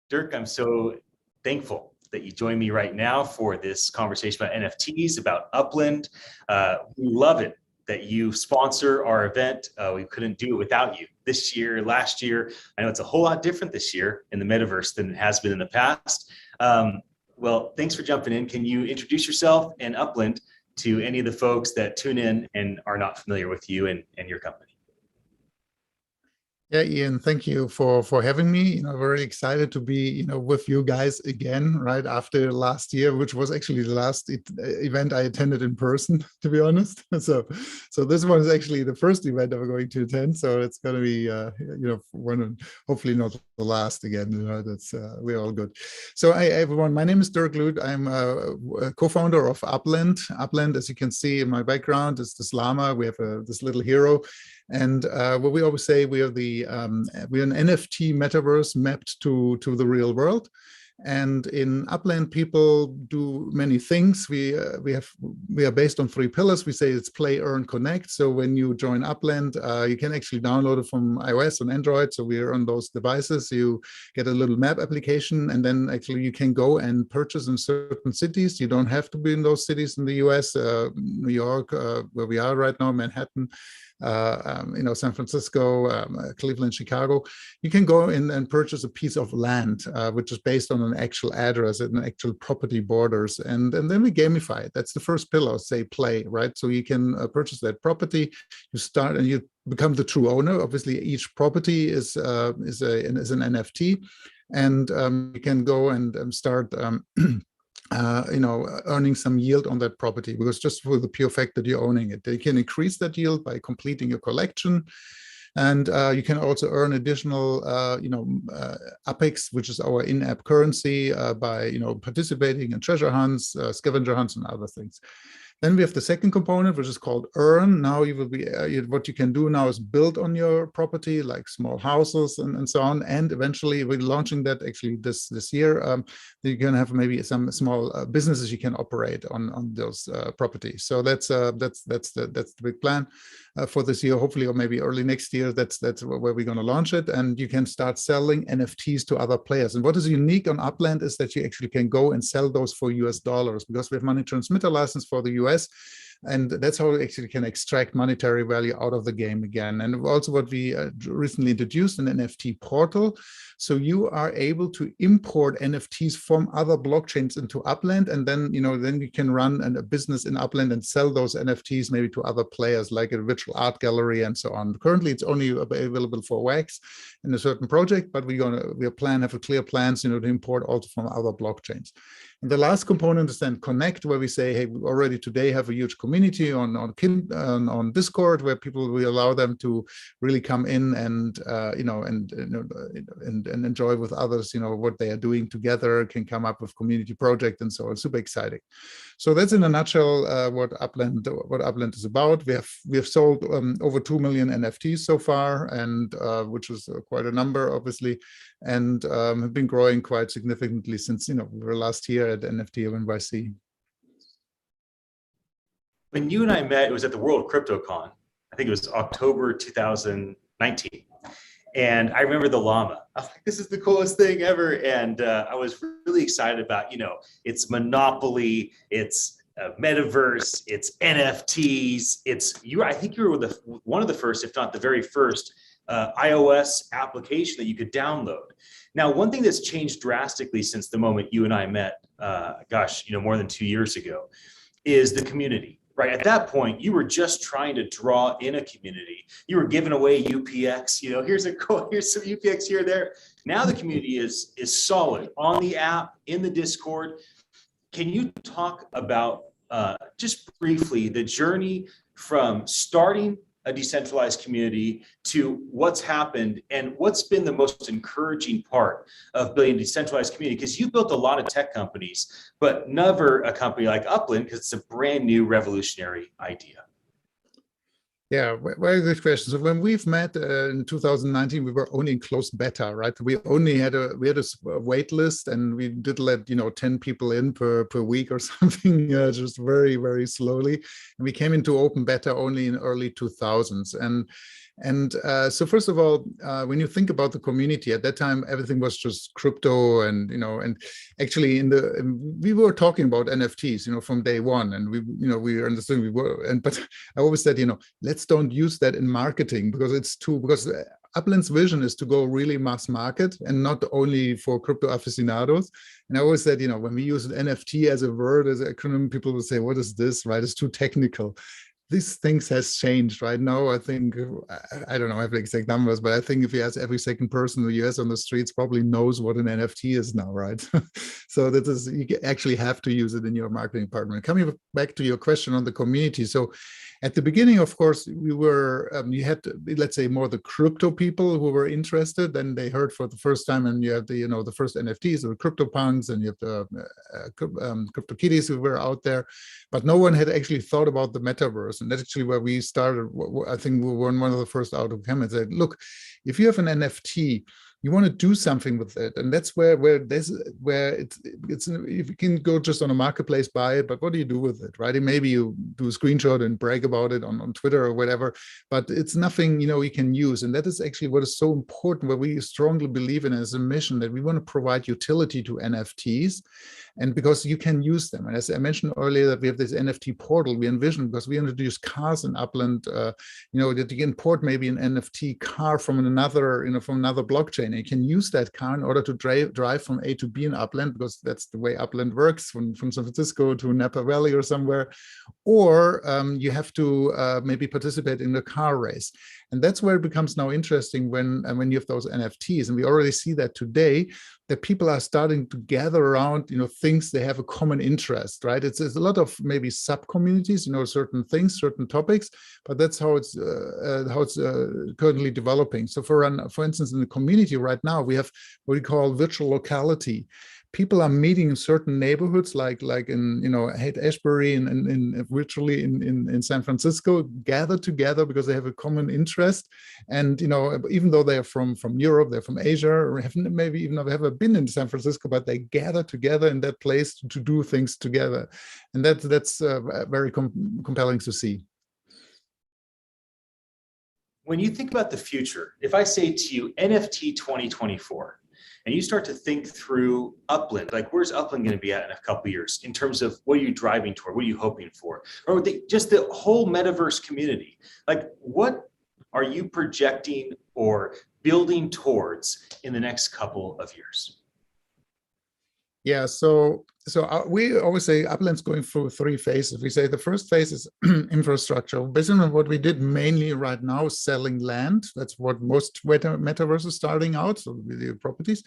Dirk, I'm so thankful that you join me right now for this conversation about NFTs, about Upland. We love it that you sponsor our event. We couldn't do it without you this year, last year. I know it's a whole lot different this year in the metaverse than it has been in the past. Well, thanks for jumping in. Can you introduce yourself and Upland to any of the folks that tune in and are not familiar with you and your company? Yeah, Ian, thank you for having me. Very excited to be, with you guys again, right after last year, which was actually the last event I attended in person, to be honest. So this one is actually the first event I'm going to attend. So it's going to be, one, hopefully not the last again. That's we're all good. So everyone, my name is Dirk Lute. I'm a co-founder of Upland. Upland, as you can see in my background, is this llama. We have this little hero. And what we always say, we're an NFT metaverse mapped to the real world. And in Upland, people do many things. We are based on 3 pillars. We say it's play, earn, connect. So when you join Upland, you can actually download it from iOS and Android. So we are on those devices. You get a little map application, and then actually you can go and purchase in certain cities. You don't have to be in those cities in the US, New York, where we are right now, Manhattan. San Francisco, Cleveland, Chicago. You can go in and purchase a piece of land, which is based on an actual address and actual property borders. And then we gamify it. That's the first pillar, say play, right? So you can purchase that property. You start and you become the true owner. Obviously, each property is an NFT. And you can go and start earning some yield on that property, because just for the pure fact that you're owning it, you can increase that yield by completing your collection. And you can also earn additional, UPX, which is our in-app currency, by, participating in treasure hunts, scavenger hunts, and other things. Then we have the second component, which is called earn. Now you will be, what you can do now is build on your property, like small houses and so on. And eventually we're launching that actually this year. You can have maybe some small businesses you can operate on those properties. So that's the big plan for this year, hopefully, or maybe early next year. That's where we're going to launch it. And you can start selling NFTs to other players. And what is unique on Upland is that you actually can go and sell those for US dollars, because we have money transmitter license for the US. And that's how we actually can extract monetary value out of the game again. And also what we recently introduced, an NFT portal. So you are able to import NFTs from other blockchains into Upland. And then, then you can run a business in Upland and sell those NFTs maybe to other players, like a virtual art gallery and so on. Currently, it's only available for Wax in a certain project, but we have clear plans, to import also from other blockchains. And the last component is then connect, where we say, hey, we already today have a huge community on Discord, where we allow them to really come in and and enjoy with others, what they are doing together, can come up with community project and so on. Super exciting. So that's in a nutshell what Upland is about. We have sold over 2 million NFTs so far, and which is quite a number, obviously, and have been growing quite significantly since we were last year at NFT NYC. When you and I met, it was at the World CryptoCon. I think it was October 2019. And I remember the llama. I was like, this is the coolest thing ever. And I was really excited about, it's Monopoly, it's metaverse, it's NFTs. I think you were one of the first, if not the very first, iOS application that you could download. Now, one thing that's changed drastically since the moment you and I met, more than 2 years ago, is the community. Right at that point, you were just trying to draw in a community. You were giving away UPX. Here's some UPX here, there. Now the community is solid on the app, in the Discord. Can you talk about just briefly the journey from starting a decentralized community to what's happened and what's been the most encouraging part of building a decentralized community? Because you built a lot of tech companies, but never a company like Upland, because it's a brand new revolutionary idea. Yeah, very good question. So when we've met in 2019, we were only in closed beta, right? We only had a wait list, and we did let 10 people in per week or something, just very, very slowly. And we came into open beta only in early 2000s. And And so first of all, when you think about the community at that time, everything was just crypto, and and actually we were talking about NFTs, from day one, and we understood we were, but I always said, let's don't use that in marketing because Upland's vision is to go really mass market and not only for crypto aficionados. And I always said, when we use NFT as a word, as an acronym, people will say, what is this, right? It's too technical. These things has changed right now. I think, I don't know, I have the exact numbers, but I think if you ask every second person in the US on the streets probably knows what an NFT is now, right? So that is, you actually have to use it in your marketing department. Coming back to your question on the community. So at the beginning, of course, we were, you had, let's say, more the crypto people who were interested, then they heard for the first time, and you have the, the first NFTs, or CryptoPunks, and you have the CryptoKitties who were out there, but no one had actually thought about the metaverse. And that's actually where we started. I think we were one of the first out of come and said, look, if you have an NFT, you want to do something with it, and that's where it's if you can go just on a marketplace, buy it, but what do you do with it, right? And maybe you do a screenshot and brag about it on Twitter or whatever, but it's nothing you can use. And that is actually what is so important, what we strongly believe in as a mission, that we want to provide utility to NFTs, and because you can use them. And as I mentioned earlier, that we have this NFT portal we envision, because we introduced cars in Upland, that you can import maybe an NFT car from another blockchain. You can use that car in order to drive from A to B in Upland, because that's the way Upland works, from San Francisco to Napa Valley or somewhere. Or you have to maybe participate in the car race. And that's where it becomes now interesting when you have those NFTs. And we already see that today, that people are starting to gather around, things they have a common interest, right? It's a lot of maybe sub-communities, certain things, certain topics, but that's how it's currently developing. So for instance, in the community right now, we have what we call virtual locality. People are meeting in certain neighborhoods, like in Haight-Ashbury and virtually in San Francisco, gather together because they have a common interest. And even though they are from Europe, they're from Asia, or maybe even have ever been in San Francisco, but they gather together in that place to do things together, and that's very compelling to see. When you think about the future, if I say to you NFT 2024, and you start to think through Upland, like where's Upland going to be at in a couple of years in terms of what are you driving toward, what are you hoping for, or just the whole metaverse community, like what are you projecting or building towards in the next couple of years? Yeah, so we always say Upland's going through 3 phases. We say the first phase is infrastructure. Based on what we did mainly right now, selling land. That's what most metaverse is starting out, so with the properties.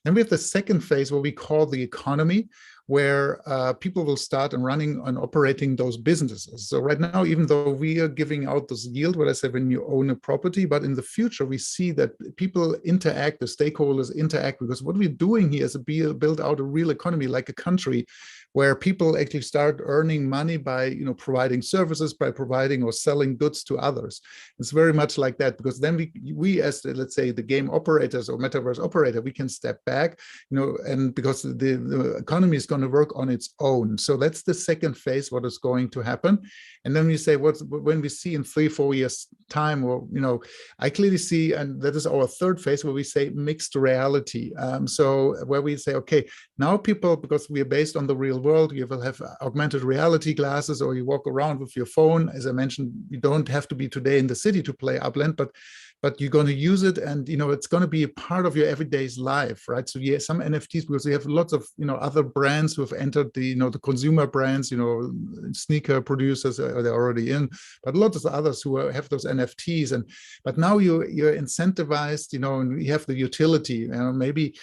Then we have the second phase, what we call the economy, where people will start and running and operating those businesses. So right now, even though we are giving out this yield, what I said, when you own a property, but in the future, we see that people interact, the stakeholders interact, because what we're doing here is build out a real economy, like a country, where people actually start earning money by providing services, by providing or selling goods to others. It's very much like that, because then we as let's say the game operators or metaverse operator, we can step back, and because the economy is going to work on its own. So that's the second phase, what is going to happen. And then we say when we see in 3-4 years time, or I clearly see, and that is our third phase, where we say mixed reality. So where we say, okay, now people, because we are based on the real world, you will have augmented reality glasses, or you walk around with your phone. As I mentioned, you don't have to be today in the city to play Upland, but you're going to use it, and it's going to be a part of your everyday's life, right? So yeah, some NFTs, because we have lots of other brands who have entered the the consumer brands, sneaker producers, they're already in, but lots of others who have those NFTs, but now you're incentivized, and you have the utility. Maybe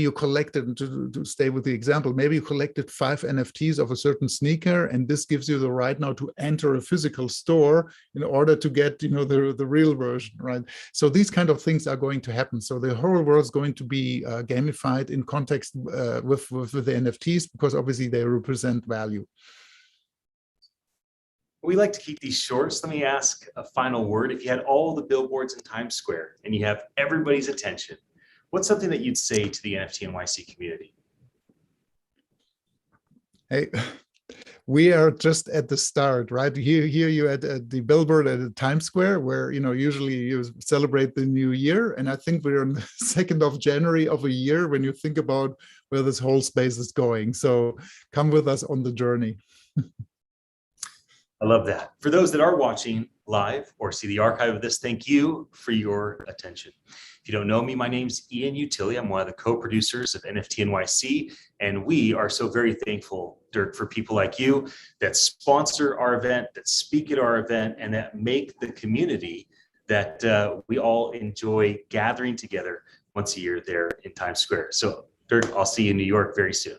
you collected, to stay with the example, maybe you collected 5 NFTs of a certain sneaker, and this gives you the right now to enter a physical store in order to get the real version, right? So these kind of things are going to happen. So the whole world is going to be gamified in context with the NFTs, because obviously they represent value. We like to keep these short, so let me ask a final word. If you had all the billboards in Times Square and you have everybody's attention, what's something that you'd say to the NFT NYC community? Hey, We are just at the start, right? Here you at the billboard at the Times Square, where usually you celebrate the new year, and I think we're on the 2nd of January of a year when you think about where this whole space is going. So come with us on the journey. I love that. For those that are watching live or see the archive of this, thank you for your attention. If you don't know me, my name's Ian Utilli. I'm one of the co-producers of NFT NYC, and we are so very thankful, Dirk, for people like you that sponsor our event, that speak at our event, and that make the community that we all enjoy gathering together once a year there in Times Square. So, Dirk, I'll see you in New York very soon.